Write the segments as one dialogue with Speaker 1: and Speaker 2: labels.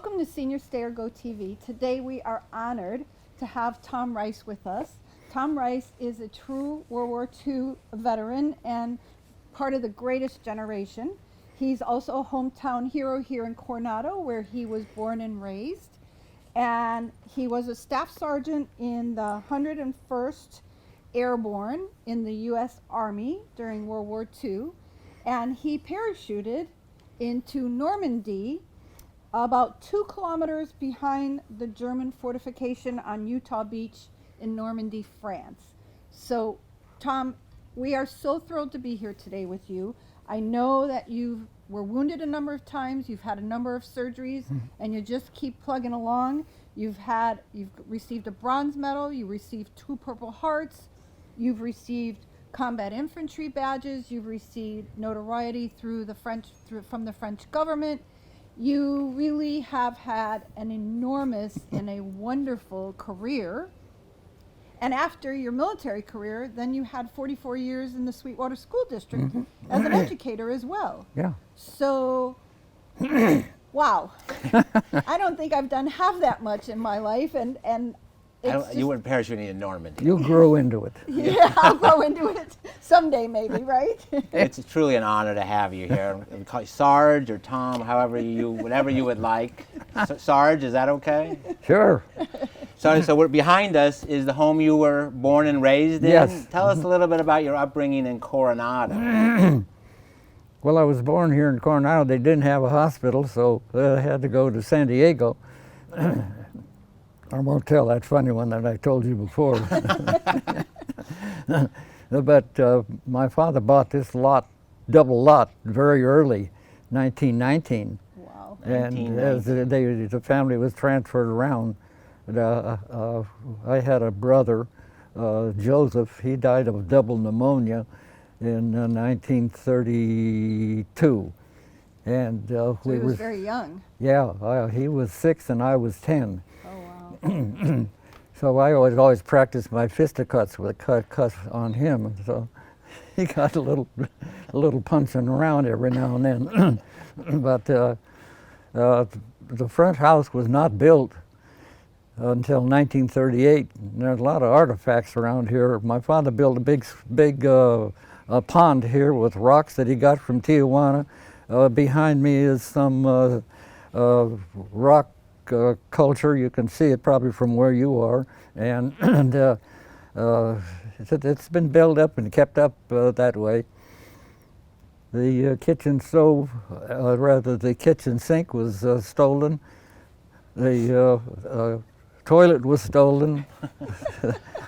Speaker 1: Welcome to Senior Stay or Go TV. Today we are honored to have Tom Rice with us. Tom Rice is a true World War II veteran and part of the greatest generation. He's also a hometown hero here in Coronado, where he was born and raised. And he was a staff sergeant in the 101st Airborne in the U.S. Army during World War II. And he parachuted into Normandy, about 2 kilometers behind the German fortification on Utah Beach in Normandy, France. So, Tom, we are so thrilled to be here today with you. I know that you were wounded a number of times, you've had a number of surgeries, and you just keep plugging along. You've received a bronze medal, you received 2 Purple Hearts, you've received combat infantry badges, you've received notoriety from the French government. You really have had an enormous and a wonderful career. And after your military career, then you had 44 years in the Sweetwater School District as an educator as well.
Speaker 2: Yeah.
Speaker 1: So, wow. I don't think I've done half that much in my life, and
Speaker 3: you weren't parachuting in Normandy.
Speaker 2: You'll grow into it.
Speaker 1: Yeah, I'll grow into it someday, maybe, right?
Speaker 3: It's truly an honor to have you here. We call you Sarge or Tom, whatever you would like. Sarge, is that okay?
Speaker 2: Sure.
Speaker 3: So we're behind us is the home you were born and raised in.
Speaker 2: Yes.
Speaker 3: Tell us a little bit about your upbringing in Coronado.
Speaker 2: Well, I was born here in Coronado. They didn't have a hospital, so I had to go to San Diego. I won't tell that funny one that I told you before. But my father bought this double lot, very early, 1919.
Speaker 1: Wow.
Speaker 2: And as the family was transferred around, I had a brother, Joseph. He died of double pneumonia in 1932. And
Speaker 1: So he was very young.
Speaker 2: Yeah, he was 6 and I was 10.
Speaker 1: Oh, wow.
Speaker 2: So I always practiced my fisticuffs with cuts on him. So he got a little punching around every now and then. But the front house was not built until 1938. There's a lot of artifacts around here. My father built a big pond here with rocks that he got from Tijuana. Behind me is some rock culture. You can see it probably from where you are, and it's been built up and kept up that way. The kitchen stove, the kitchen sink was stolen. The toilet was stolen.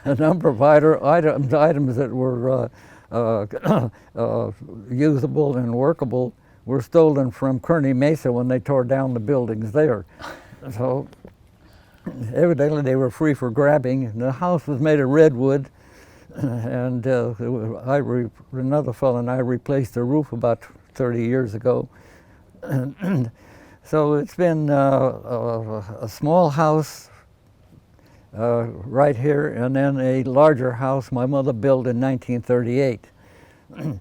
Speaker 2: A number of items that were usable and workable were stolen from Kearny Mesa when they tore down the buildings there. So evidently they were free for grabbing. The house was made of redwood, and another fellow and I replaced the roof about 30 years ago. And so it's been a small house right here, and then a larger house my mother built in 1938.
Speaker 3: I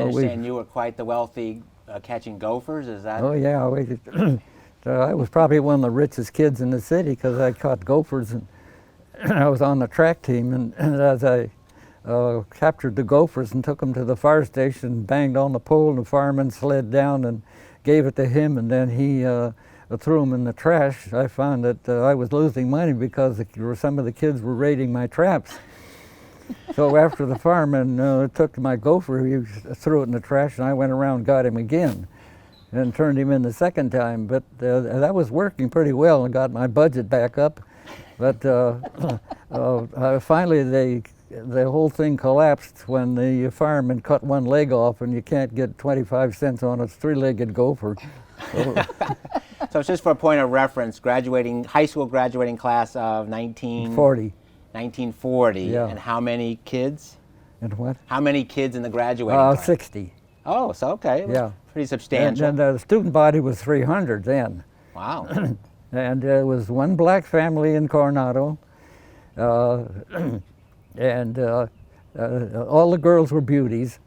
Speaker 3: understand you were quite the wealthy catching gophers, is that?
Speaker 2: Oh yeah, I was probably one of the richest kids in the city because I caught gophers, and I was on the track team, and as I captured the gophers and took them to the fire station, banged on the pole, and the fireman slid down and gave it to him, and then he threw them in the trash. I found that I was losing money because some of the kids were raiding my traps. So after the fireman took my gopher, he threw it in the trash, and I went around and got him again and turned him in the second time. But that was working pretty well and got my budget back up. But finally the whole thing collapsed when the fireman cut one leg off, and you can't get 25 cents on a 3-legged gopher.
Speaker 3: So just for a point of reference, high school graduating class of 1940.
Speaker 2: Yeah.
Speaker 3: And how many kids?
Speaker 2: And what?
Speaker 3: How many kids in the graduating class?
Speaker 2: 60.
Speaker 3: Oh, so okay.
Speaker 2: Yeah.
Speaker 3: Pretty substantial.
Speaker 2: And the student body was 300 then.
Speaker 3: Wow.
Speaker 2: And there was one black family in Coronado, and all the girls were beauties.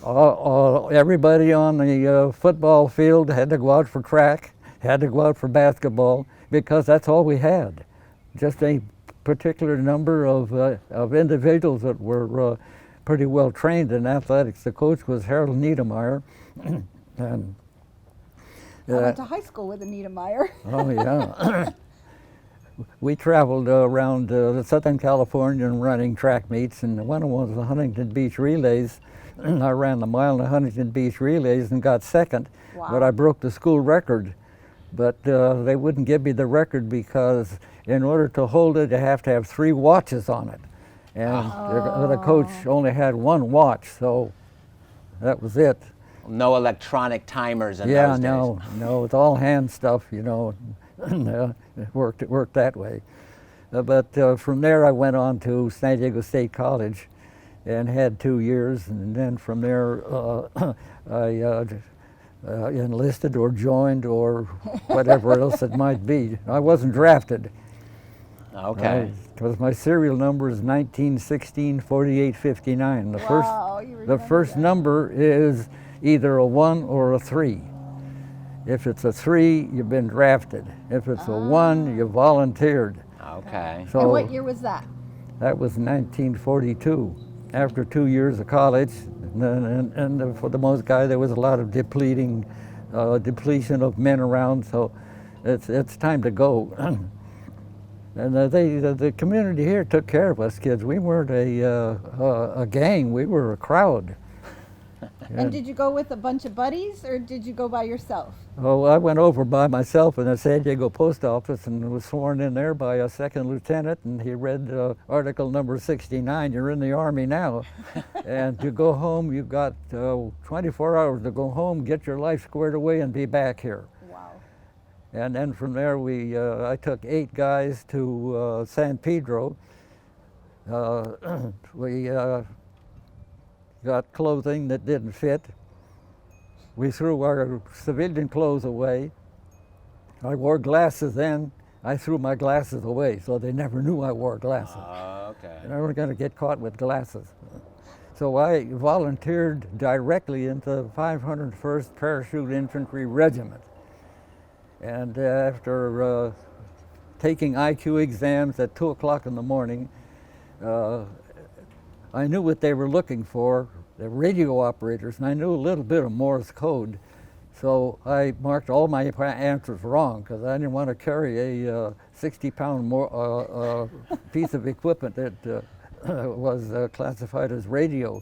Speaker 2: Everybody on the football field had to go out for track, had to go out for basketball, because that's all we had. Just a particular number of individuals that were pretty well trained in athletics. The coach was Harold Niedermeyer. And,
Speaker 1: I went to high school with Anita Meyer.
Speaker 2: oh yeah. We traveled around Southern California and running track meets, and one of them was the Huntington Beach Relays. I ran the mile in the Huntington Beach Relays and got second,
Speaker 1: Wow.
Speaker 2: but I broke the school record. But they wouldn't give me the record because in order to hold it, you have to have 3 watches on it. And the coach only had 1 watch, so that was it.
Speaker 3: No electronic timers in
Speaker 2: Yeah,
Speaker 3: those days.
Speaker 2: no, it's all hand stuff, you know. And, it worked that way. But from there, I went on to San Diego State College, and had 2 years, and then from there, I enlisted or joined or whatever else it might be. I wasn't drafted.
Speaker 3: Okay.
Speaker 2: Because my serial number is 1916 48 59.
Speaker 1: Wow, you
Speaker 2: The
Speaker 1: remember
Speaker 2: first
Speaker 1: that.
Speaker 2: number is either a 1 or a 3. If it's a 3, you've been drafted. If it's a 1, you volunteered.
Speaker 3: Okay.
Speaker 2: So
Speaker 1: And what year was that?
Speaker 2: that was 1942. After 2 years of college, and for the most guy, there was a lot of depletion of men around. So it's time to go. And the community here took care of us kids. We weren't a gang. We were a crowd.
Speaker 1: And did you go with a bunch of buddies, or did you go by yourself?
Speaker 2: Oh, I went over by myself in the San Diego post office and was sworn in there by a second lieutenant, and he read article number 69, you're in the Army now. And to go home, you've got 24 hours to go home, get your life squared away, and be back here.
Speaker 1: Wow.
Speaker 2: And then from there, I took 8 guys to San Pedro. We got clothing that didn't fit. We threw our civilian clothes away. I wore glasses then. I threw my glasses away, so they never knew I wore glasses.
Speaker 3: Okay.
Speaker 2: And I was going to get caught with glasses. So I volunteered directly into 501st Parachute Infantry Regiment. And after taking IQ exams at 2 o'clock in the morning, I knew what they were looking for, the radio operators, and I knew a little bit of Morse code. So I marked all my answers wrong because I didn't want to carry a 60-pound piece of equipment that was classified as radio,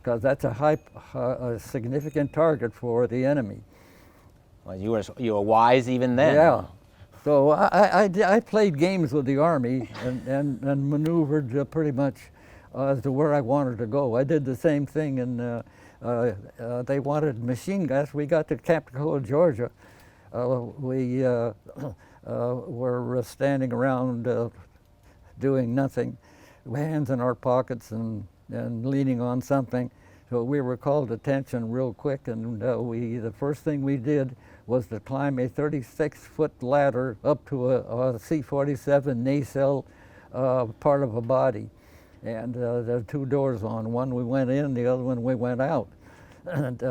Speaker 2: because that's a significant target for the enemy.
Speaker 3: Well, you were wise even then.
Speaker 2: Yeah. So I played games with the Army and maneuvered pretty much as to where I wanted to go. I did the same thing, and they wanted machine guns. We got to Capitola, Georgia. We were standing around doing nothing, hands in our pockets and leaning on something. So we were called attention real quick, and the first thing we did was to climb a 36-foot ladder up to a C-47 nacelle part of a body. And there are 2 doors on. One we went in, the other one we went out. And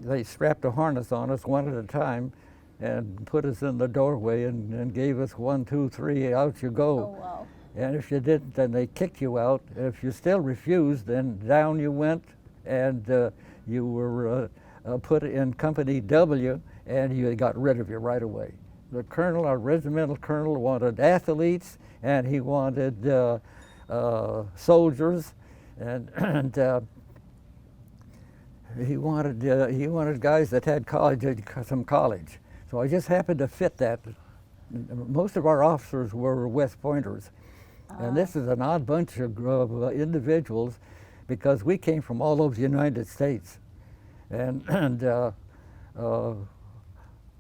Speaker 2: they strapped a harness on us one at a time and put us in the doorway and gave us 1, 2, 3, out you go.
Speaker 1: Oh, wow.
Speaker 2: And if you didn't, then they kicked you out. If you still refused, then down you went, and you were put in Company W, and you got rid of you right away. The colonel, our regimental colonel, wanted athletes, and he wanted soldiers, and he wanted guys that had some college. So I just happened to fit that. Most of our officers were West Pointers, and this is an odd bunch of individuals because we came from all over the United States, and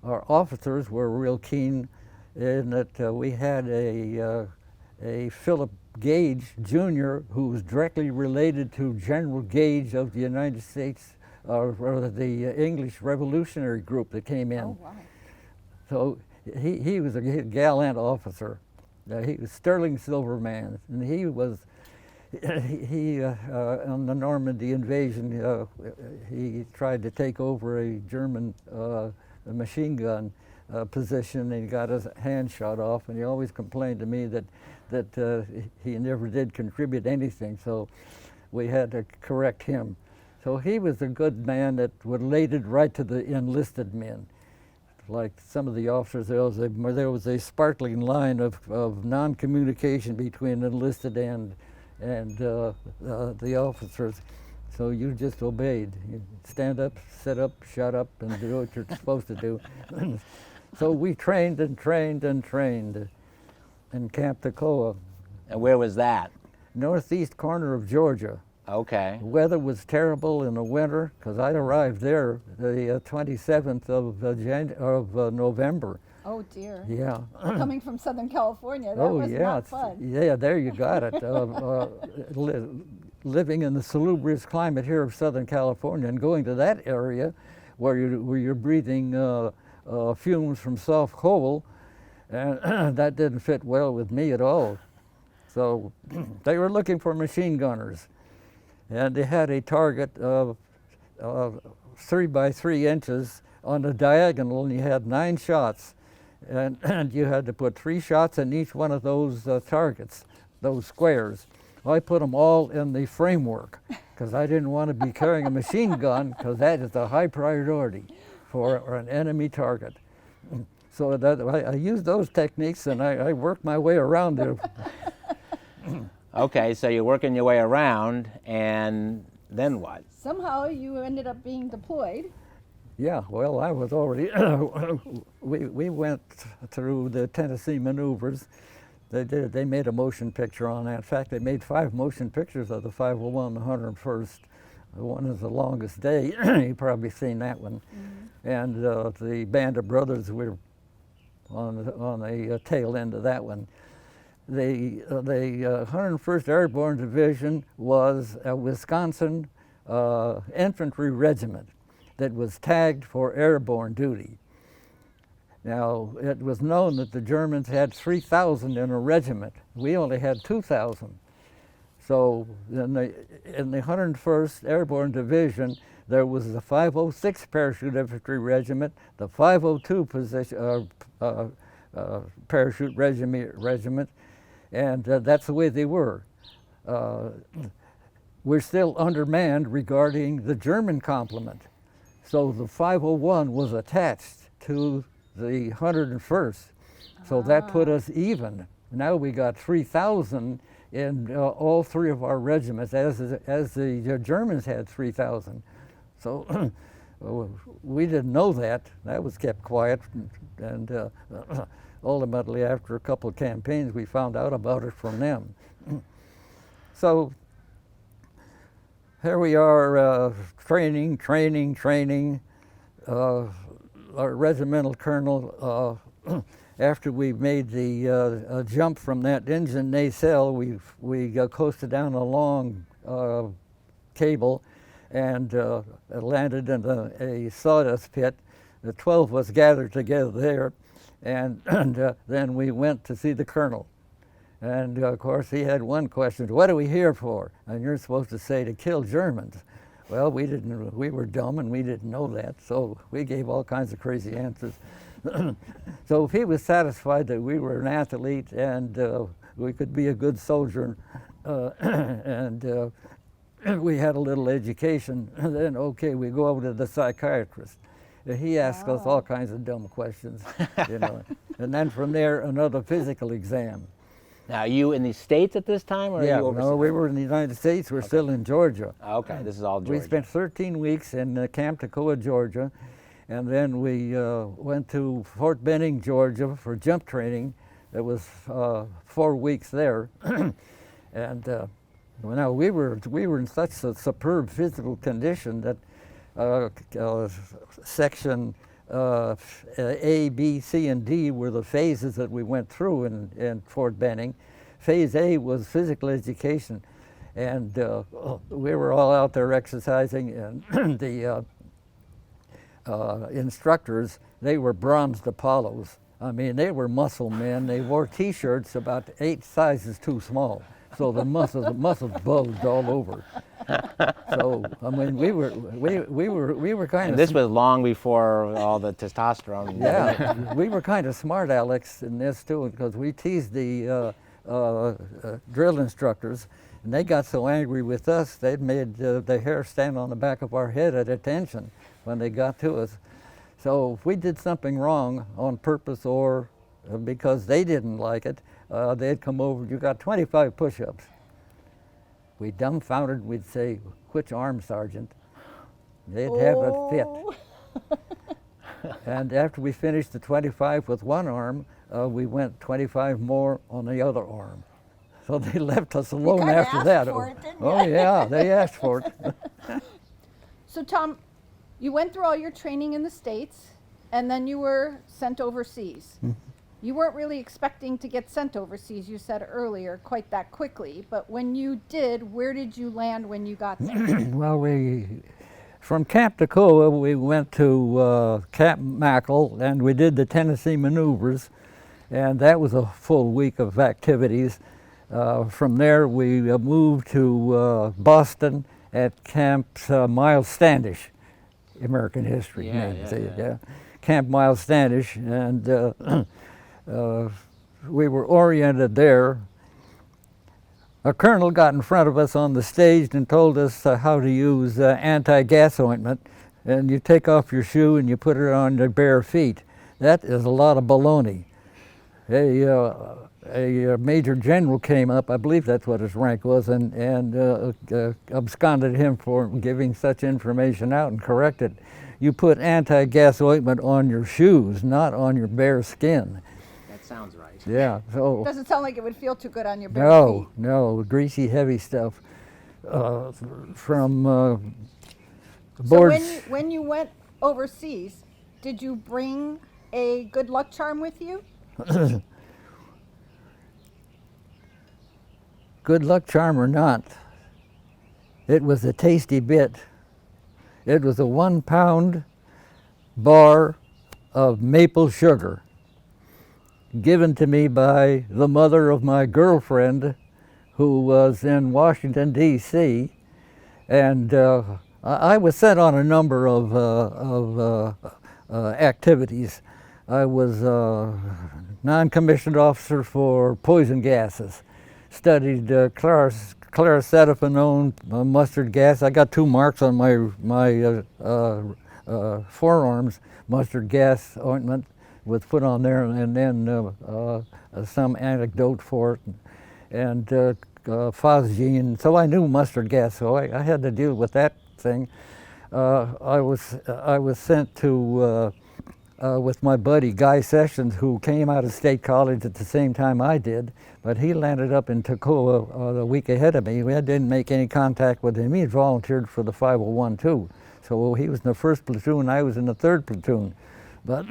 Speaker 2: our officers were real keen in that we had a Philip Gage Jr. who was directly related to General Gage of the United States, or the English Revolutionary Group that came in.
Speaker 1: Oh, wow.
Speaker 2: So he was a gallant officer. He was Sterling Silver man, and he on the Normandy invasion, he tried to take over a German machine gun position, and he got his hand shot off. And he always complained to me that he never did contribute anything. So we had to correct him. So he was a good man that related right to the enlisted men. Like some of the officers, there was a sparkling line of non-communication between enlisted and the officers. So you just obeyed. You stand up, sit up, shut up, and do what you're supposed to do. So we trained and trained and trained in Camp Toccoa.
Speaker 3: And where was that?
Speaker 2: Northeast corner of Georgia.
Speaker 3: Okay.
Speaker 2: The weather was terrible in the winter because I arrived there the 27th of November.
Speaker 1: Oh dear.
Speaker 2: Yeah.
Speaker 1: Coming from Southern California, that
Speaker 2: Oh
Speaker 1: was
Speaker 2: yeah,
Speaker 1: not fun.
Speaker 2: yeah. There you got it. Living in the salubrious climate here of Southern California and going to that area where you're breathing fumes from soft coal, and that didn't fit well with me at all. So they were looking for machine gunners. And they had a target of 3 by 3 inches on the diagonal, and you had 9 shots. And you had to put 3 shots in each one of those targets, those squares. I put them all in the framework because I didn't want to be carrying a machine gun, because that is a high priority for an enemy target. So I used those techniques, and I worked my way around it.
Speaker 3: Okay, so you're working your way around, and then what?
Speaker 1: Somehow you ended up being deployed.
Speaker 2: Yeah, well, I was already, we went through the Tennessee maneuvers. They made a motion picture on that. In fact, they made 5 motion pictures of the 501, the 101st. One is The Longest Day. You've probably seen that one. Mm-hmm. And the Band of Brothers were on the tail end of that one. The 101st Airborne Division was a Wisconsin infantry regiment that was tagged for airborne duty. Now, it was known that the Germans had 3,000 in a regiment. We only had 2,000. So in the 101st Airborne Division, there was the 506 Parachute Infantry Regiment, the 502 Parachute Regiment, and that's the way they were. We're still undermanned regarding the German complement. So the 501 was attached to the 101st. So that put us even. Now we got 3,000 in all 3 of our regiments, as the Germans had 3,000. So we didn't know that. That was kept quiet. And ultimately, after a couple of campaigns, we found out about it from them. So here we are, training. Our regimental colonel, after we made the jump from that engine nacelle, we coasted down a long cable and landed in a sawdust pit. The 12 of us gathered together there, and then we went to see the colonel. And of course, he had one question: "What are we here for?" And you're supposed to say, "To kill Germans." Well, we didn't. We were dumb and we didn't know that, so we gave all kinds of crazy answers. So if he was satisfied that we were an athlete and we could be a good soldier, and we had a little education, then okay, we go over to the psychiatrist. He asked us all kinds of dumb questions, you know, and then from there another physical exam.
Speaker 3: Now, are you in the States at this time, or are you overseas?
Speaker 2: No, we were in the United States. We're still in Georgia.
Speaker 3: Okay, this is all Georgia.
Speaker 2: We spent 13 weeks in Camp Toccoa, Georgia, and then we went to Fort Benning, Georgia for jump training. It was 4 weeks there. And now we were in such a superb physical condition that section A, B, C, and D were the phases that we went through in Fort Benning. Phase A was physical education, and we were all out there exercising, and the instructors, they were bronzed Apollos. I mean, they were muscle men. They wore T-shirts about 8 sizes too small. so the muscles bulged all over. So I mean, we were kind
Speaker 3: And
Speaker 2: of
Speaker 3: this was long before all the testosterone.
Speaker 2: yeah, we were kind of smart, Alex, in this too, because we teased the drill instructors, and they got so angry with us, they'd made the hair stand on the back of our head at attention when they got to us. So if we did something wrong on purpose or because they didn't like it, they'd come over, you got 25 push-ups. We dumbfounded, we'd say, which arm, Sergeant? They'd have a fit.
Speaker 1: Oh.
Speaker 2: And after we finished the 25 with one arm, we went 25 more on the other arm. So they left us alone
Speaker 1: kinda
Speaker 2: after
Speaker 1: asked
Speaker 2: that.
Speaker 1: for it, didn't
Speaker 2: Oh
Speaker 1: you?
Speaker 2: yeah, they asked for it.
Speaker 1: So Tom, you went through all your training in the States, and then you were sent overseas. You weren't really expecting to get sent overseas, you said earlier, quite that quickly. But when you did, where did you land when you got there?
Speaker 2: Well, from Camp Toccoa, we went to Camp Mackle, and we did the Tennessee maneuvers, and that was a full week of activities. From there, we moved to Boston at Camp Miles Standish, American history name. Yeah. Camp Miles Standish, and we were oriented there. A colonel got in front of us on the stage and told us how to use anti-gas ointment, and you take off your shoe and you put it on your bare feet. That is a lot of baloney. A major general came up, I believe that's what his rank was, and absconded him for giving such information out and corrected. You put anti-gas ointment on your shoes, not on your bare skin.
Speaker 3: That sounds right.
Speaker 2: Yeah, so.
Speaker 1: Doesn't sound like it would feel too good on your bare feet.
Speaker 2: No, greasy, heavy stuff. From
Speaker 1: So
Speaker 2: boards.
Speaker 1: when you went overseas, did you bring a good luck charm with you?
Speaker 2: Good luck charm or not, it was a tasty bit. It was a 1 pound bar of maple sugar given to me by the mother of my girlfriend who was in Washington, D.C. And I was sent on a number of activities. I was a non-commissioned officer for poison gases. Studied claricedophonone mustard gas. I got 2 marks on my forearms, mustard gas ointment was put on there, and then some antidote for it, and phosgene. So I knew mustard gas, so I had to deal with that thing. I was sent to with my buddy Guy Sessions, who came out of State College at the same time I did, but he landed up in Toccoa the week ahead of me. We didn't make any contact with him. He had volunteered for the 501 too. So he was in the 1st platoon, I was in the 3rd platoon. But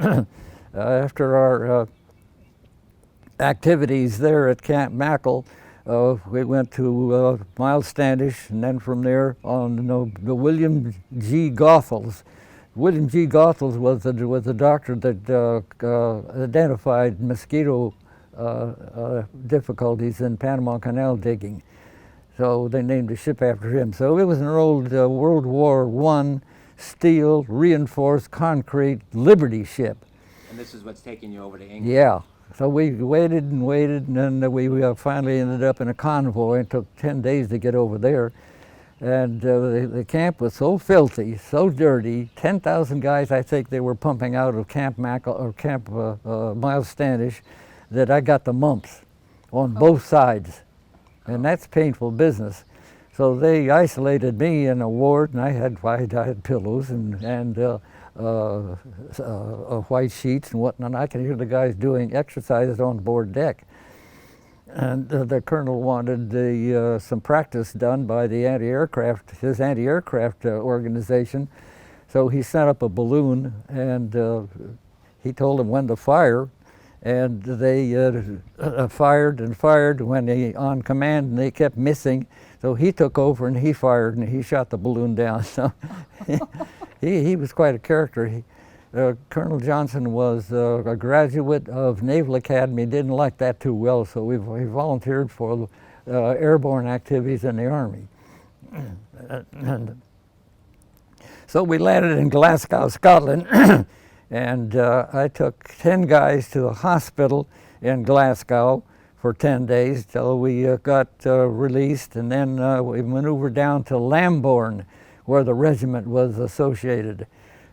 Speaker 2: after our activities there at Camp Mackle, we went to Miles Standish, and then from there on the William G. Goethals. William G. Goethals was the doctor that identified mosquito difficulties in Panama Canal digging. So they named the ship after him. So it was an old World War I steel reinforced concrete Liberty ship.
Speaker 3: And this is what's taking you over to England.
Speaker 2: Yeah. So we waited and waited, and then we finally ended up in a convoy. It took 10 days to get over there. And the camp was so filthy, so dirty. 10,000 guys, I think they were pumping out of Camp Mackle or Camp Miles Standish, that I got the mumps on both sides, and that's painful business. So they isolated me in a ward, and I had pillows and white sheets and whatnot. I could hear the guys doing exercises on board deck. And the colonel wanted some practice done by the his anti-aircraft organization. So he sent up a balloon, and he told them when to fire. And they fired and fired when on command, and they kept missing. So he took over and he fired, and he shot the balloon down. So he was quite a character. Colonel Johnson was a graduate of Naval Academy, didn't like that too well, so he volunteered for airborne activities in the Army. And so we landed in Glasgow, Scotland, and I took 10 guys to a hospital in Glasgow for 10 days till we got released, and then we maneuvered down to Lambourne, where the regiment was associated.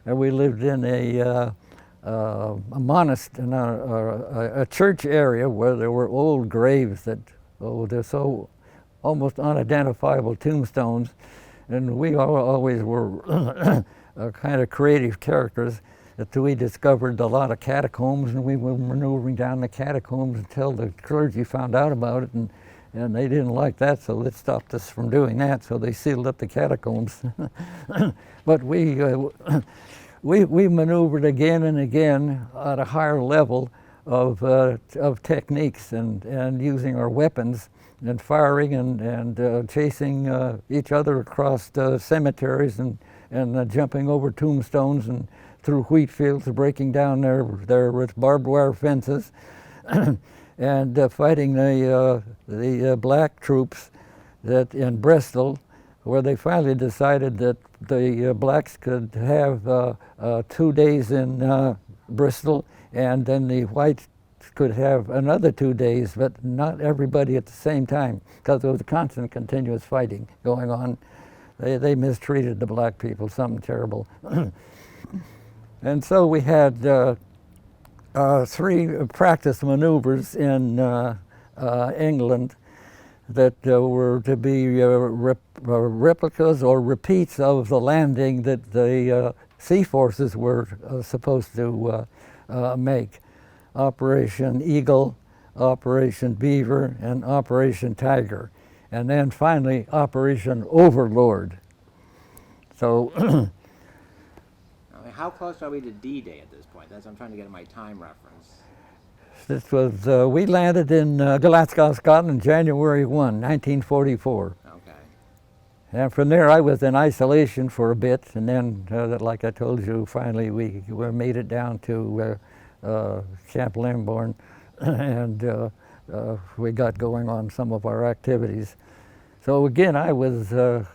Speaker 2: And we lived in a church area where there were old graves that, they're so almost unidentifiable tombstones, and we always were kind of creative characters. That we discovered a lot of catacombs, and we were maneuvering down the catacombs until the clergy found out about it, and they didn't like that, so it stopped us from doing that. So they sealed up the catacombs. But we maneuvered again and again at a higher level of techniques and using our weapons and firing and chasing each other across cemeteries and jumping over tombstones and through wheat fields, breaking down there with barbed wire fences, and fighting the black troops that in Bristol, where they finally decided that the blacks could have 2 days in Bristol, and then the whites could have another 2 days, but not everybody at the same time, because there was a constant, continuous fighting going on. They mistreated the black people, something terrible. And so we had 3 practice maneuvers in England that were to be replicas or repeats of the landing that the sea forces were supposed to make. Operation Eagle, Operation Beaver, and Operation Tiger. And then finally, Operation Overlord. So
Speaker 3: how close are we to D-Day at this point? I'm trying to get my time reference.
Speaker 2: this was, we landed in Glasgow, Scotland, January 1, 1944.
Speaker 3: Okay.
Speaker 2: And from there, I was in isolation for a bit, and then, like I told you, finally we made it down to Camp Lambourne, and we got going on some of our activities. So again, I was...
Speaker 1: So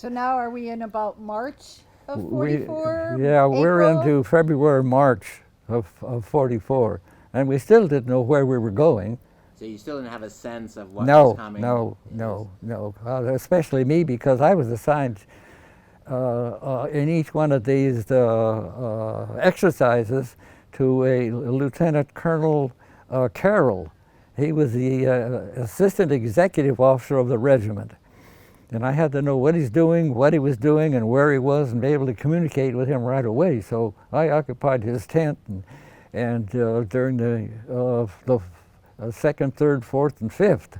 Speaker 1: now are we in about March of 44?
Speaker 2: Yeah, we're
Speaker 1: April?
Speaker 2: into February, March of 44, and we still didn't know where we were going.
Speaker 3: So you still didn't have a sense of what was coming?
Speaker 2: No. Especially me, because I was assigned in each one of these exercises to a Lieutenant Colonel Carroll. He was the assistant executive officer of the regiment. And I had to know what he's doing, what he was doing, and where he was, and be able to communicate with him right away. So I occupied his tent, and during the 2nd, 3rd, 4th, and 5th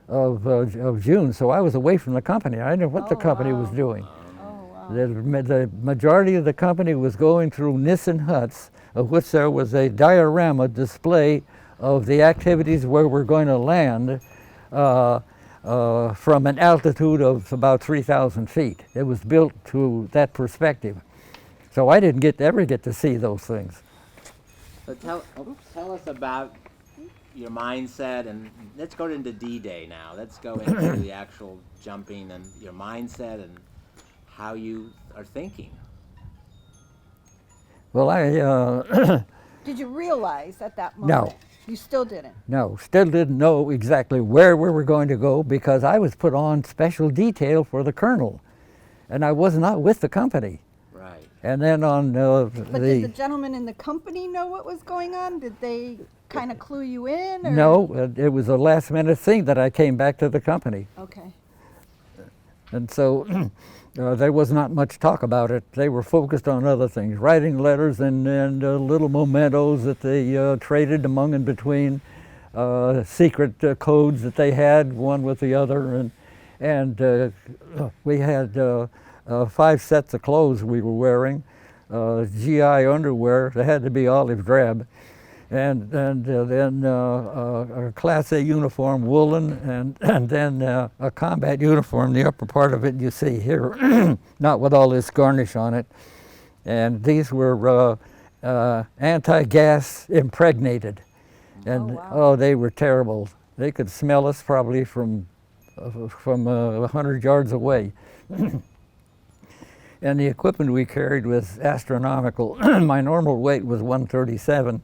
Speaker 2: of June. So I was away from the company. I didn't know what the company was doing.
Speaker 1: Oh, wow.
Speaker 2: The majority of the company was going through Nissen huts, of which there was a diorama display of the activities where we're going to land. From an altitude of about 3,000 feet. It was built to that perspective. So I didn't ever get to see those things.
Speaker 3: So tell us about your mindset, and let's go into D-Day now. Let's go into the actual jumping and your mindset and how you are thinking.
Speaker 2: Well, I...
Speaker 1: Did you realize at that moment?
Speaker 2: No.
Speaker 1: You still didn't?
Speaker 2: No, still didn't know exactly where we were going to go, because I was put on special detail for the colonel, and I was not with the company.
Speaker 3: Right.
Speaker 2: And then on
Speaker 1: But did the gentlemen in the company know what was going on? Did they kind of clue you in? Or?
Speaker 2: No, it was a last minute thing that I came back to the company.
Speaker 1: Okay.
Speaker 2: And so there was not much talk about it. They were focused on other things, writing letters and little mementos that they traded among and between, secret codes that they had, one with the other. And we had 5 sets of clothes we were wearing, GI underwear. They had to be olive drab. And then a Class A uniform, woolen, and then a combat uniform, the upper part of it you see here, not with all this garnish on it. And these were anti-gas impregnated. And
Speaker 1: wow.
Speaker 2: they were terrible. they could smell us probably from 100 yards away. And the equipment we carried was astronomical. My normal weight was 137,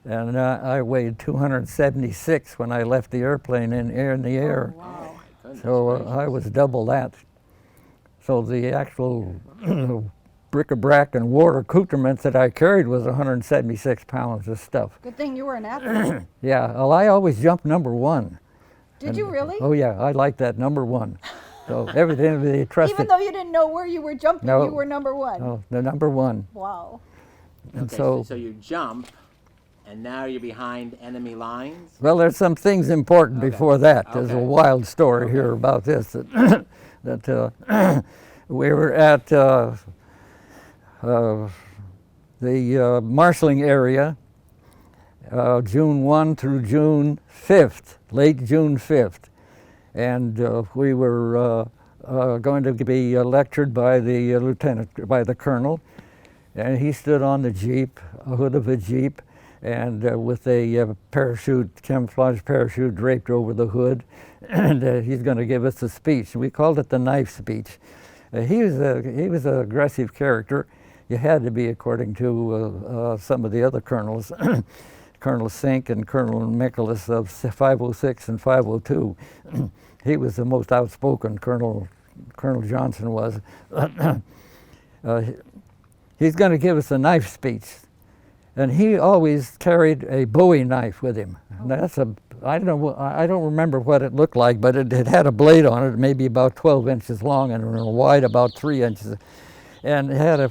Speaker 2: and I weighed 276 when I left the airplane in the air.
Speaker 1: Oh, wow.
Speaker 3: Goodness
Speaker 2: So
Speaker 3: gracious.
Speaker 2: I was double that. So the actual bric-a-brac and war accoutrements that I carried was 176 pounds of stuff.
Speaker 1: Good thing you were an athlete.
Speaker 2: Yeah, well, I always jumped number one.
Speaker 1: Did you really?
Speaker 2: Oh yeah, I like that, number one. So everything they trusted.
Speaker 1: Even though you didn't know where you were jumping,
Speaker 2: No.
Speaker 1: you were number one.
Speaker 2: Oh, the number one.
Speaker 1: Wow.
Speaker 2: And
Speaker 3: Okay,
Speaker 2: so,
Speaker 3: so you jump, and now you're behind enemy lines.
Speaker 2: well, there's some things important
Speaker 3: Okay.
Speaker 2: before that. There's a
Speaker 3: Okay.
Speaker 2: wild story
Speaker 3: Okay.
Speaker 2: here about this. That we were at the marshalling area, June 1 through June 5th, late June 5th. And we were going to be lectured by the lieutenant, by the colonel. And he stood on the Jeep, a hood of a Jeep, and with a parachute, camouflage parachute draped over the hood. And he's going to give us a speech. We called it the knife speech. He was an aggressive character. You had to be, according to some of the other colonels, Colonel Sink and Colonel Nicholas of 506 and 502. He was the most outspoken. Colonel Johnson was. He's going to give us a knife speech, and he always carried a Bowie knife with him. And that's I don't remember what it looked like, but it had a blade on it, maybe about 12 inches long and wide about 3 inches, and it had a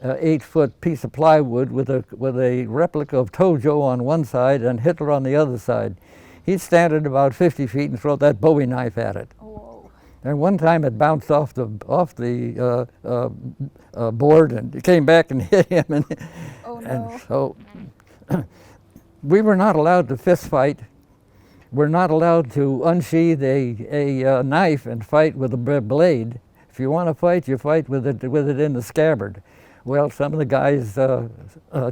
Speaker 2: 8-foot piece of plywood with a replica of Tojo on one side and Hitler on the other side. He'd stand at about 50 feet and throw that Bowie knife at it.
Speaker 1: Whoa.
Speaker 2: And one time it bounced off the board and it came back and hit him. And,
Speaker 1: Oh, no.
Speaker 2: and so we were not allowed to fist fight. We're not allowed to unsheath a knife and fight with a blade. If you want to fight, you fight with it in the scabbard. Well, some of the guys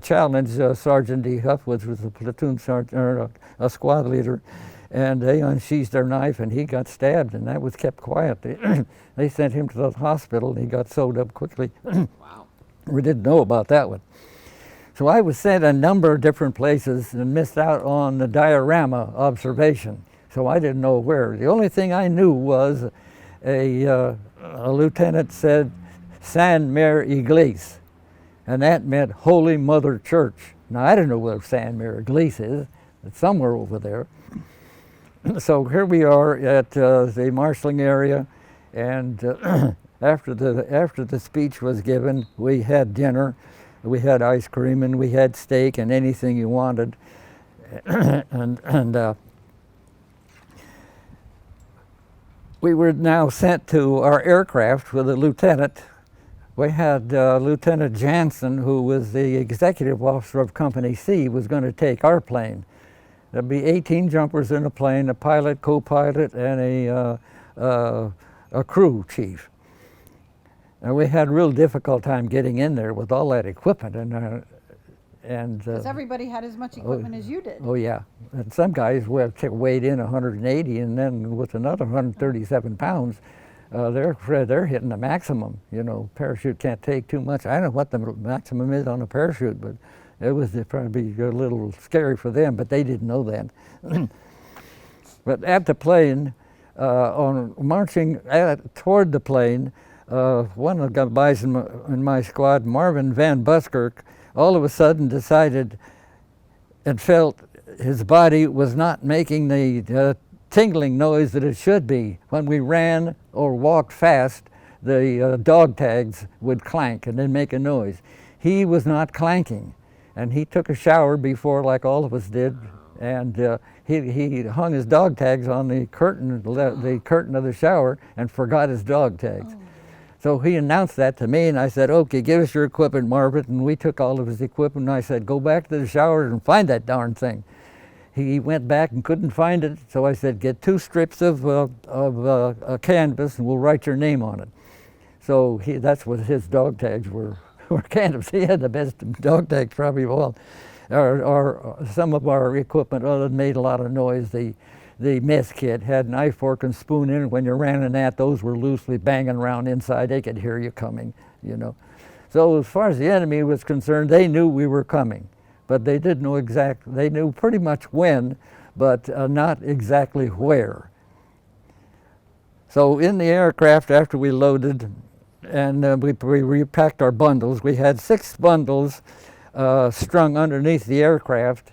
Speaker 2: challenged Sergeant D. Huff, which was a platoon sergeant or a squad leader, and they unsheathed their knife, and he got stabbed, and that was kept quiet. They sent him to the hospital, and he got sewed up quickly.
Speaker 3: Wow.
Speaker 2: We didn't know about that one. So I was sent a number of different places and missed out on the diorama observation. So I didn't know where. The only thing I knew was a lieutenant said, San Mer Iglesia, and that meant Holy Mother Church. Now I don't know where San Mer Iglesia is. It's somewhere over there. So here we are at the marshalling area, and after the speech was given, we had dinner. We had ice cream and we had steak and anything you wanted, and we were now sent to our aircraft with a lieutenant. We had Lieutenant Jansen, who was the executive officer of Company C, was going to take our plane. There'd be 18 jumpers in a plane, a pilot, co-pilot, and a crew chief. And we had a real difficult time getting in there with all that equipment,
Speaker 1: Because everybody had as much equipment as you did.
Speaker 2: oh yeah, and some guys weighed in 180, and then with another 137 pounds, they're hitting the maximum. You know, parachute can't take too much. I don't know what the maximum is on a parachute, but it was probably a little scary for them, but they didn't know that. But at the plane, on marching toward the plane, one of the guys in my squad, Marvin Van Buskirk, all of a sudden decided and felt his body was not making the tingling noise that it should be. When we ran or walked fast, the dog tags would clank and then make a noise. He was not clanking, and he took a shower before, like all of us did, and he hung his dog tags on the curtain of the shower and forgot his dog tags.
Speaker 1: Oh.
Speaker 2: So he announced that to me, and I said, okay, give us your equipment, Marvin. And we took all of his equipment, and I said, go back to the shower and find that darn thing. He went back and couldn't find it, so I said, get 2 strips of canvas, and we'll write your name on it. So that's what his dog tags were canvas. He had the best dog tags probably of all. or some of our equipment other made a lot of noise. The mess kit had knife, fork, and spoon in it. When you ran in that, those were loosely banging around inside. They could hear you coming, you know. So as far as the enemy was concerned, they knew we were coming, but they didn't know exactly. They knew pretty much when, but not exactly where. So in the aircraft, after we loaded and we repacked our bundles, we had 6 bundles strung underneath the aircraft,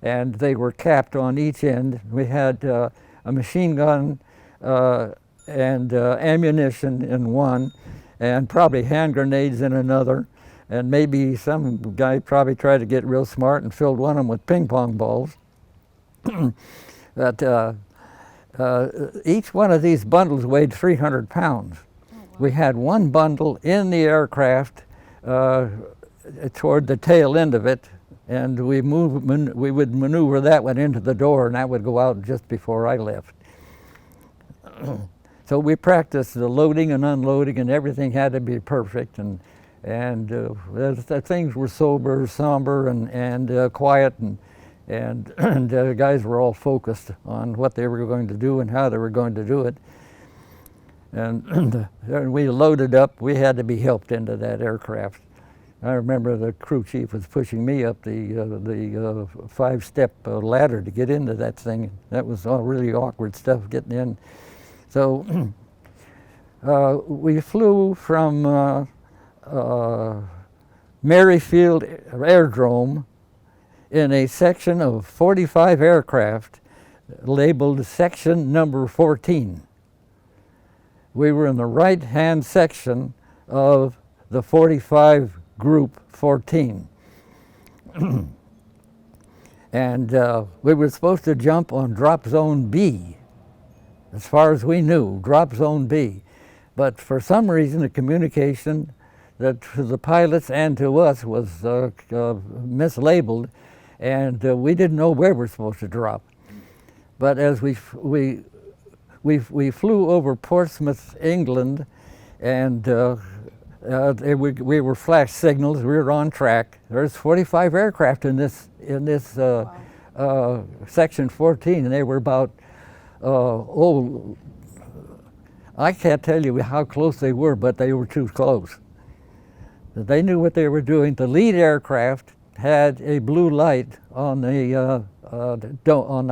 Speaker 2: and they were capped on each end. We had a machine gun and ammunition in one, and probably hand grenades in another, and maybe some guy probably tried to get real smart and filled one of them with ping pong balls. But each one of these bundles weighed 300 pounds. Oh, wow. We had one bundle in the aircraft toward the tail end of it, and we would maneuver that one into the door, and that would go out just before I left. So we practiced the loading and unloading, and everything had to be perfect, and things were somber, and quiet, and the guys were all focused on what they were going to do and how they were going to do it. And we loaded up. We had to be helped into that aircraft. I remember the crew chief was pushing me up the 5-step ladder to get into that thing. That was all really awkward stuff getting in. So we flew from Merrifield Aerodrome in a section of 45 aircraft labeled section number 14. We were in the right-hand section of the 45 group 14. And we were supposed to jump on drop zone B, as far as we knew, drop zone B. But for some reason, the communication that to the pilots and to us was mislabeled, and we didn't know where we're supposed to drop. But as we flew over Portsmouth, England, and we were flash signals. We were on track. There's 45 aircraft in this section 14, and they were about I can't tell you how close they were, but they were too close. They knew what they were doing. The lead aircraft had a blue light on the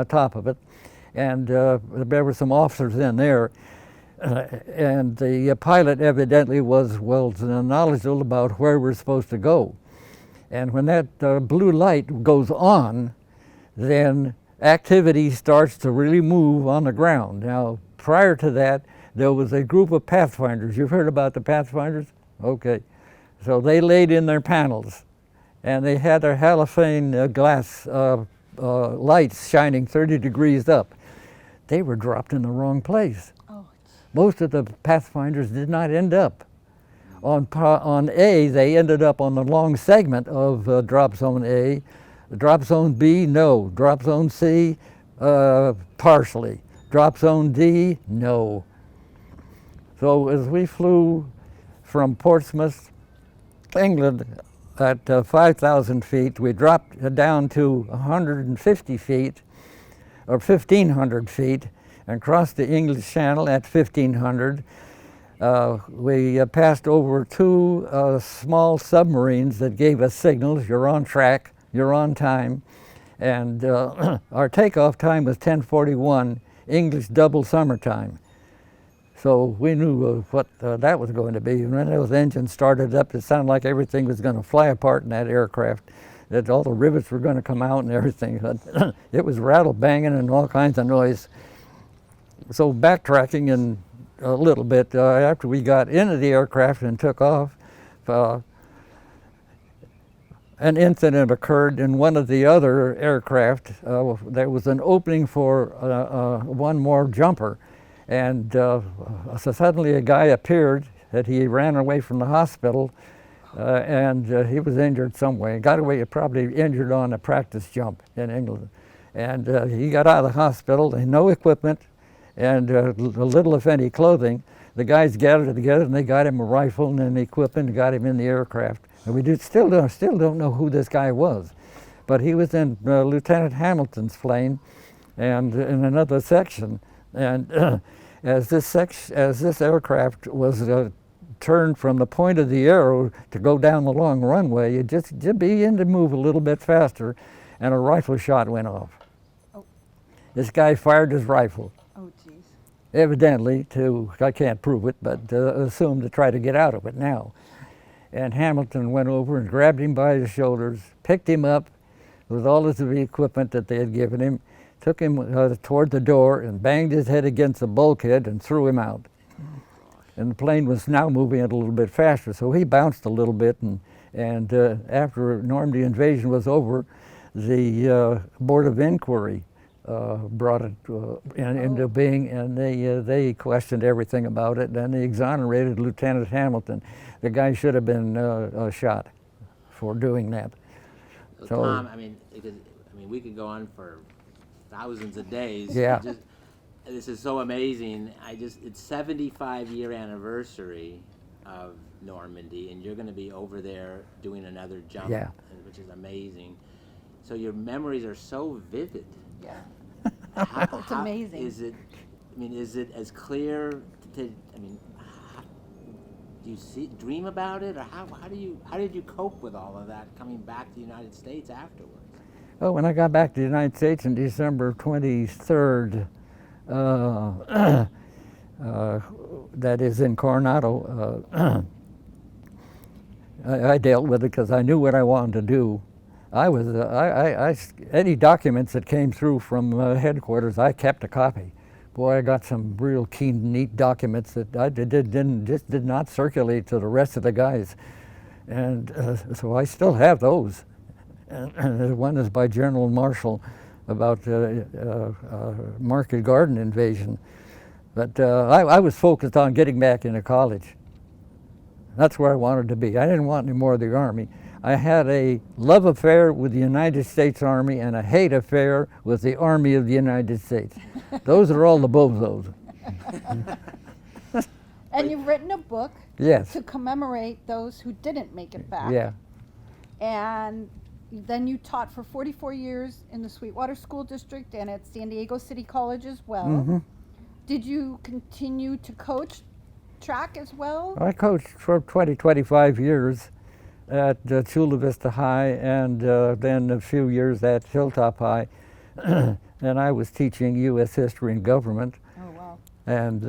Speaker 2: top of it, and there were some officers in there. And the pilot evidently was knowledgeable about where we're supposed to go. And when that blue light goes on, then activity starts to really move on the ground. Now, prior to that, there was a group of pathfinders. You've heard about the pathfinders? Okay. So they laid in their panels, and they had their halophane glass lights shining 30 degrees up. They were dropped in the wrong place. Most of the pathfinders did not end up on A. They ended up on the long segment of drop zone A. Drop zone B, no. Drop zone C, partially. Drop zone D, no. So as we flew from Portsmouth, England, at 5,000 feet, we dropped down to 150 feet, or 1,500 feet, and crossed the English Channel at 1,500. We passed over 2 small submarines that gave us signals. You're on track, you're on time. And our takeoff time was 10:41, English double summertime. So we knew what that was going to be. And when those engines started up, it sounded like everything was going to fly apart in that aircraft, that all the rivets were going to come out and everything. It was rattle banging and all kinds of noise. So backtracking in a little bit, after we got into the aircraft and took off, an incident occurred in one of the other aircraft. There was an opening for one more jumper, and so suddenly a guy appeared that he ran away from the hospital, and he was injured some way. Got away, probably injured on a practice jump in England. And he got out of the hospital, and no equipment, and little if any clothing. The guys gathered together and they got him a rifle and an equipment and got him in the aircraft. And we still don't know who this guy was. but he was in Lieutenant Hamilton's plane, and in another section. And as this aircraft was turned from the point of the arrow to go down the long runway, it just began to move a little bit faster, and a rifle shot went off.
Speaker 1: Oh.
Speaker 2: This guy fired his rifle,
Speaker 1: Oh, geez.
Speaker 2: evidently I can't prove it, but assumed to try to get out of it now. And Hamilton went over and grabbed him by his shoulders, picked him up with all of the equipment that they had given him, took him toward the door and banged his head against the bulkhead and threw him out. And the plane was now moving at a little bit faster, so he bounced a little bit, and after Normandy invasion was over, the Board of Inquiry brought it into being, and they questioned everything about it, and they exonerated Lieutenant Hamilton. The guy should have been shot for doing that.
Speaker 3: So, Tom, I mean, we could go on for thousands of days.
Speaker 2: Yeah.
Speaker 3: This is so amazing. It's 75-year anniversary of Normandy, and you're going to be over there doing another jump,
Speaker 2: yeah,
Speaker 3: which is amazing. So your memories are so vivid.
Speaker 1: Yeah.
Speaker 3: It's
Speaker 1: amazing.
Speaker 3: Is it as clear do you dream about it, or how did you cope with all of that coming back to the United States afterwards?
Speaker 2: Oh, when I got back to the United States on December 23rd, that is in Coronado, I dealt with it because I knew what I wanted to do. Any documents that came through from headquarters, I kept a copy. Boy, I got some real keen, neat documents that I did not circulate to the rest of the guys, and so I still have those. And one is by General Marshall about Market Garden invasion. But I was focused on getting back into college. That's where I wanted to be. I didn't want any more of the Army. I had a love affair with the United States Army and a hate affair with the Army of the United States. Those are all the bozos.
Speaker 1: And you've written a book
Speaker 2: Yes.
Speaker 1: to commemorate those who didn't make it back.
Speaker 2: Yeah.
Speaker 1: And then you taught for 44 years in the Sweetwater School District and at San Diego City College as well.
Speaker 2: Mm-hmm.
Speaker 1: Did you continue to coach track as well?
Speaker 2: I coached for 25 years at Chula Vista High, and then a few years at Hilltop High. And I was teaching U.S. history and government.
Speaker 1: Oh, wow.
Speaker 2: And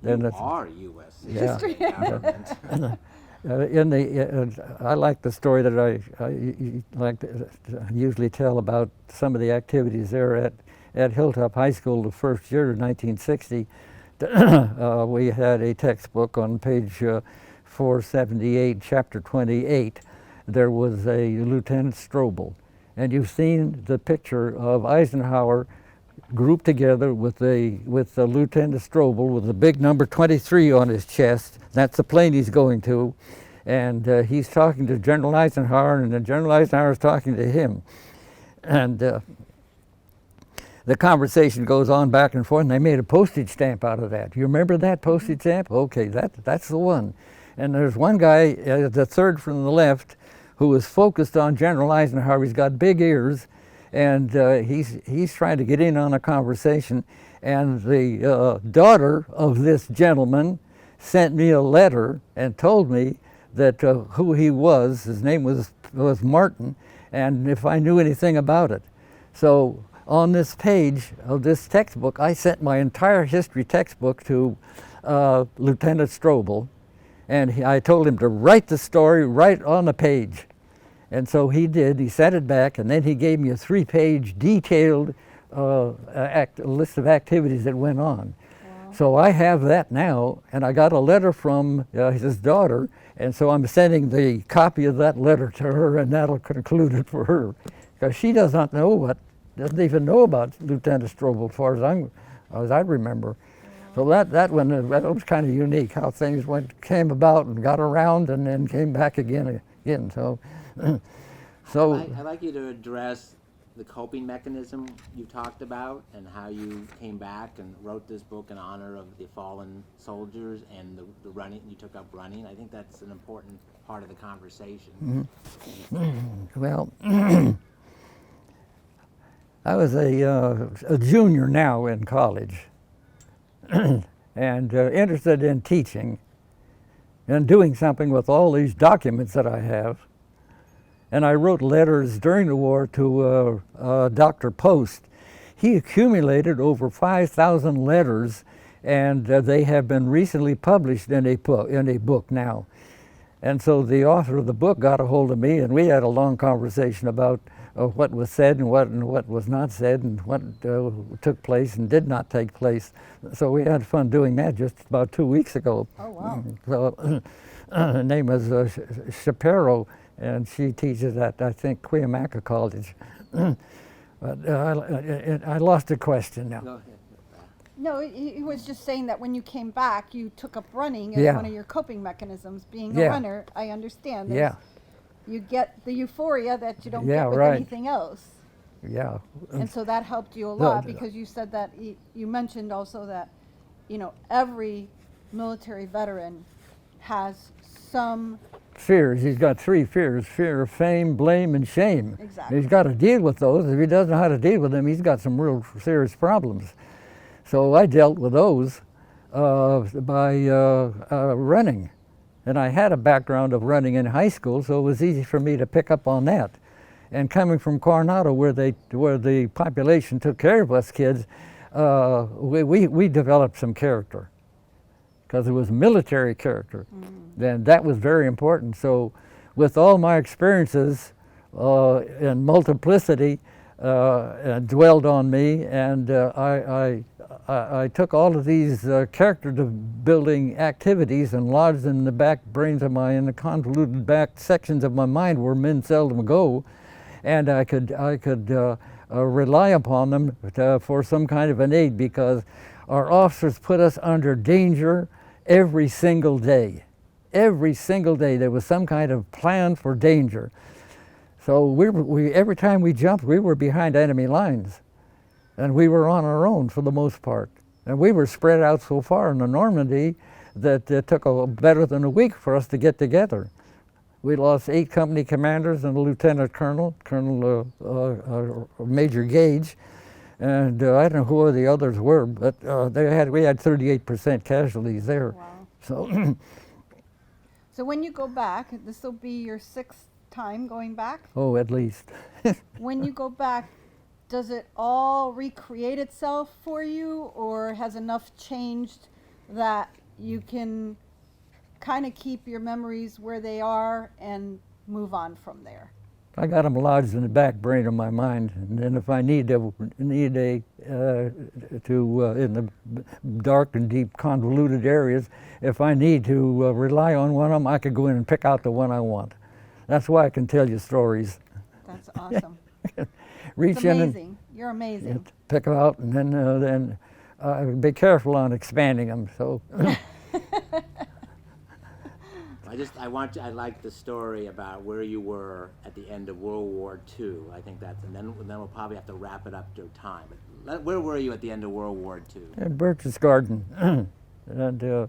Speaker 2: then
Speaker 3: You are U.S.
Speaker 2: Yeah.
Speaker 3: history and government.
Speaker 2: I like the story that I like to usually tell about some of the activities there at Hilltop High School the first year in 1960. We had a textbook on page 478, chapter 28. There was a Lieutenant Strobel, and you've seen the picture of Eisenhower grouped together with the Lieutenant Strobel with the big number 23 on his chest. That's the plane he's going to, and he's talking to General Eisenhower, and then General Eisenhower is talking to him, and the conversation goes on back and forth, and they made a postage stamp out of that. You remember that postage stamp? Okay, that's the one. And there's one guy, the third from the left, who is focused on General Eisenhower. He's got big ears, and he's trying to get in on a conversation. And the daughter of this gentleman sent me a letter and told me that who he was. His name was Martin, and if I knew anything about it. So on this page of this textbook, I sent my entire history textbook to Lieutenant Strobel, and I told him to write the story right on the page. And so he did. He sent it back, and then he gave me a 3-page detailed list of activities that went on. Wow. So I have that now, and I got a letter from his daughter, and so I'm sending the copy of that letter to her, and that'll conclude it for her, because she doesn't even know about Lieutenant Strobel as I remember. So that was kind of unique, how things came about and got around and then came back again. So
Speaker 3: I'd like you to address the coping mechanism you talked about and how you came back and wrote this book in honor of the fallen soldiers and the running, you took up running. I think that's an important part of the conversation.
Speaker 2: Well, I was a junior now in college and interested in teaching and doing something with all these documents that I have. And I wrote letters during the war to Dr. Post. He accumulated over 5,000 letters, and they have been recently published in a book now. And so the author of the book got a hold of me, and we had a long conversation about what was said and what was not said, and what took place and did not take place. So we had fun doing that just about 2 weeks ago.
Speaker 1: Oh, wow.
Speaker 2: So her name is Shapiro, and she teaches at, I think, Cuyamaca College. But I lost the question now.
Speaker 3: Go ahead.
Speaker 1: No, he was just saying that when you came back, you took up running as
Speaker 2: Yeah.
Speaker 1: one of your coping mechanisms. Being
Speaker 2: Yeah.
Speaker 1: a runner, I understand.
Speaker 2: Yeah,
Speaker 1: You get the euphoria that you don't
Speaker 2: Yeah,
Speaker 1: get with
Speaker 2: right.
Speaker 1: anything else.
Speaker 2: yeah.
Speaker 1: And so that helped you a
Speaker 2: No,
Speaker 1: lot
Speaker 2: no.
Speaker 1: because you said that, you mentioned also that, every military veteran has some,
Speaker 2: Fears. He's got 3 fears: fear of fame, blame, and shame.
Speaker 1: Exactly.
Speaker 2: He's got to deal with those. If he doesn't know how to deal with them, he's got some real serious problems. So I dealt with those by running. And I had a background of running in high school, so it was easy for me to pick up on that. And coming from Coronado, where the population took care of us kids, we developed some character, because it was military character. Then that was very important. So with all my experiences and multiplicity dwelled on me, and I took all of these character building activities and lodged in the back brains of in the convoluted back sections of my mind where men seldom go, and I could rely upon them for some kind of an aid, because our officers put us under danger every single day. Every single day there was some kind of plan for danger. So we every time we jumped, we were behind enemy lines, and we were on our own for the most part. And we were spread out so far in the Normandy that it took better than a week for us to get together. We lost 8 company commanders and a lieutenant colonel, Major Gage, and I don't know who the others were, but we had 38% casualties there.
Speaker 1: wow.
Speaker 2: So,
Speaker 1: So when you go back, this will be your 6th time going back.
Speaker 2: oh, at least.
Speaker 1: When you go back, does it all recreate itself for you, or has enough changed that you can kind of keep your memories where they are and move on from there?
Speaker 2: I got them lodged in the back brain of my mind, and then if I in the dark and deep convoluted areas, if I need to rely on one of them, I could go in and pick out the one I want. That's why I can tell you stories.
Speaker 1: That's awesome.
Speaker 2: Reach
Speaker 1: It's
Speaker 2: in and
Speaker 1: amazing. You're amazing.
Speaker 2: pick them out, and then be careful on expanding them. So.
Speaker 3: I like the story about where you were at the end of World War II. I think and then we'll probably have to wrap it up to time. But where were you at the end of World War II?
Speaker 2: In Birch's Garden, and the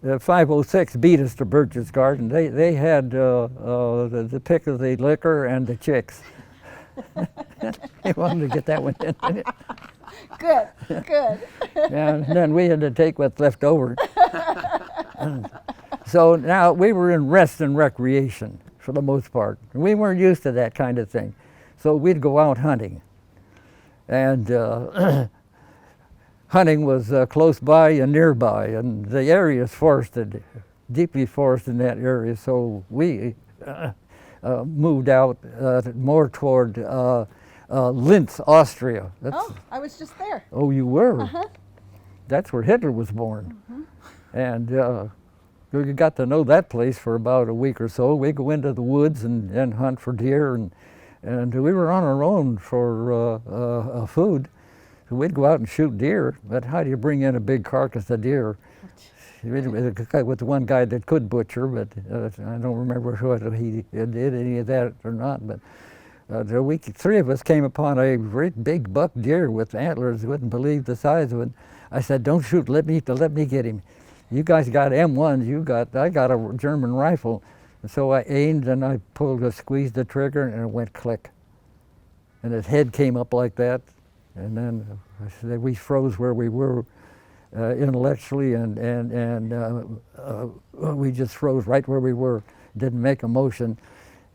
Speaker 2: 506 beat us to Birch's Garden. They had the pick of the liquor and the chicks. They wanted to get that one in.
Speaker 1: Good, good.
Speaker 2: And then we had to take what's left over. So now we were in rest and recreation for the most part. We weren't used to that kind of thing. So we'd go out hunting. And hunting was close by and nearby, and the area is forested, deeply forested in that area. So we moved out more toward Linz, Austria.
Speaker 1: Oh, I was just there.
Speaker 2: Oh, you were?
Speaker 1: Uh-huh.
Speaker 2: That's where Hitler was born. And we got to know that place for about a week or so. We go into the woods and hunt for deer, and we were on our own for food. So we'd go out and shoot deer, but how do you bring in a big carcass of deer? With the one guy that could butcher, but I don't remember whether he did any of that or not. But Three of us came upon a great big buck deer with antlers. Wouldn't believe the size of it. I said, "Don't shoot. Let me get him. You guys got M1s. I got a German rifle." And so I aimed and I squeezed the trigger, and it went click. And his head came up like that, and then we froze where we were intellectually, and we just froze right where we were. Didn't make a motion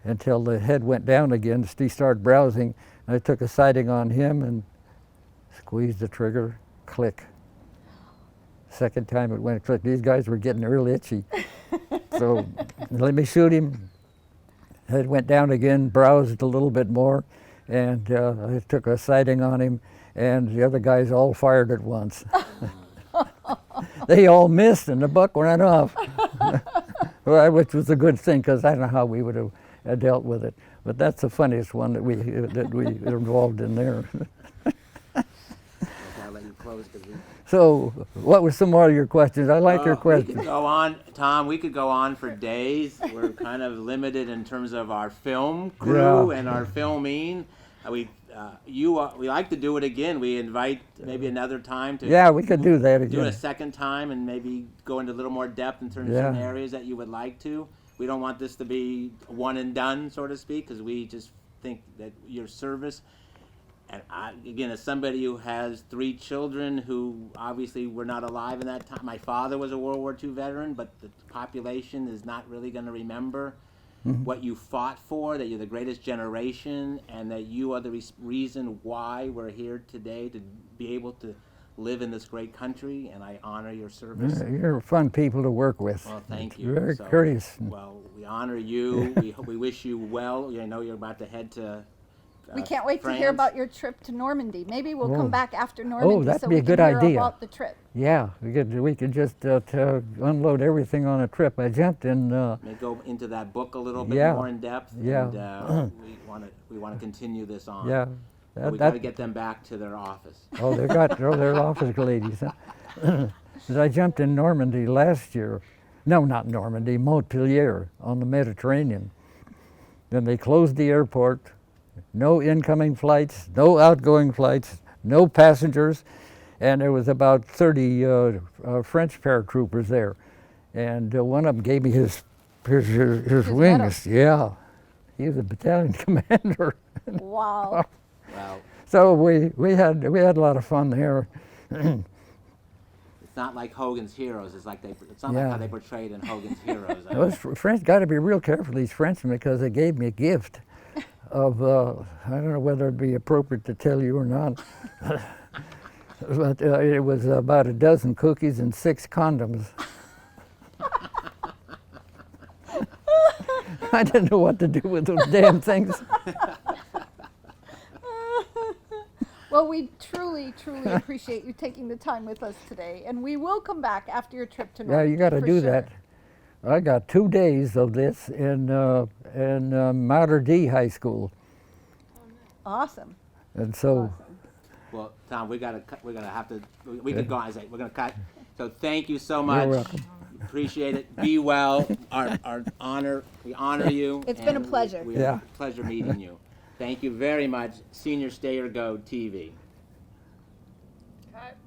Speaker 2: until the head went down again. He started browsing. I took a sighting on him and squeezed the trigger, click. Second time it went click. These guys were getting real itchy. So let me shoot him. Head went down again, browsed a little bit more, and I took a sighting on him, and the other guys all fired at once. They all missed, and the buck ran off. Well, which was a good thing, because I don't know how we would have dealt with it. But that's the funniest one that we involved in there.
Speaker 3: I'll let you close.
Speaker 2: So, what were some more of your questions? I like your
Speaker 3: We
Speaker 2: questions.
Speaker 3: could go on, Tom. We could go on for days. We're kind of limited in terms of our film crew and our filming. We like to do it again. We invite maybe another time to.
Speaker 2: Yeah, we could do that again.
Speaker 3: Do it a second time and maybe go into a little more depth in terms of certain areas that you would like to. We don't want this to be one and done, so to speak, because we just think that your service. And again, as somebody who has 3 children who obviously were not alive in that time, my father was a World War II veteran, but the population is not really going to remember what you fought for, that you're the greatest generation, and that you are the reason why we're here today to be able to live in this great country, and I honor your service.
Speaker 2: You're fun people to work with.
Speaker 3: Well, thank you.
Speaker 2: Very courteous.
Speaker 3: Well, we honor you. We wish you well. I know you're about to head to
Speaker 1: We can't wait to hear
Speaker 3: France.
Speaker 1: about your trip to Normandy. Maybe we'll come back after Normandy
Speaker 2: that'd
Speaker 1: so
Speaker 2: be
Speaker 1: we
Speaker 2: a good
Speaker 1: can hear
Speaker 2: idea.
Speaker 1: about the trip.
Speaker 2: Yeah, we could just unload everything on a trip. I jumped in.
Speaker 3: May go into that book a little bit
Speaker 2: Yeah.
Speaker 3: more in depth.
Speaker 2: Yeah.
Speaker 3: And we want to continue this on.
Speaker 2: Yeah.
Speaker 3: But we got to get them back to their office.
Speaker 2: Oh, they're office ladies. Huh? I jumped in Normandy last year. No, not Normandy, Montpellier on the Mediterranean. Then they closed the airport. No incoming flights, no outgoing flights, no passengers, and there was about 30 French paratroopers there. And one of them gave me his wings. Yeah, he was a battalion commander.
Speaker 1: Wow.
Speaker 3: Well,
Speaker 2: So we had a lot of fun there.
Speaker 3: it's not like Hogan's Heroes. It's not like how they portrayed in Hogan's Heroes.
Speaker 2: Those French got to be real careful, these Frenchmen, because they gave me a gift of I don't know whether it'd be appropriate to tell you or not, but it was about a dozen cookies and 6 condoms. I didn't know what to do with those damn things.
Speaker 1: Well, we truly, truly appreciate you taking the time with us today, and we will come back after your trip to
Speaker 2: Yeah,
Speaker 1: Normandy.
Speaker 2: you got to
Speaker 1: for
Speaker 2: do
Speaker 1: sure.
Speaker 2: that. I got 2 days of this in Mater D High School,
Speaker 1: Awesome.
Speaker 2: and so
Speaker 3: Well, Tom, we could go on. We're gonna cut. So thank you so much.
Speaker 2: You're welcome.
Speaker 3: Appreciate it. Be well. Our honor. We honor you.
Speaker 1: It's been a
Speaker 3: and
Speaker 1: pleasure.
Speaker 2: Yeah.
Speaker 3: Pleasure meeting you. Thank you very much. Senior Stay or Go TV.
Speaker 4: Cut.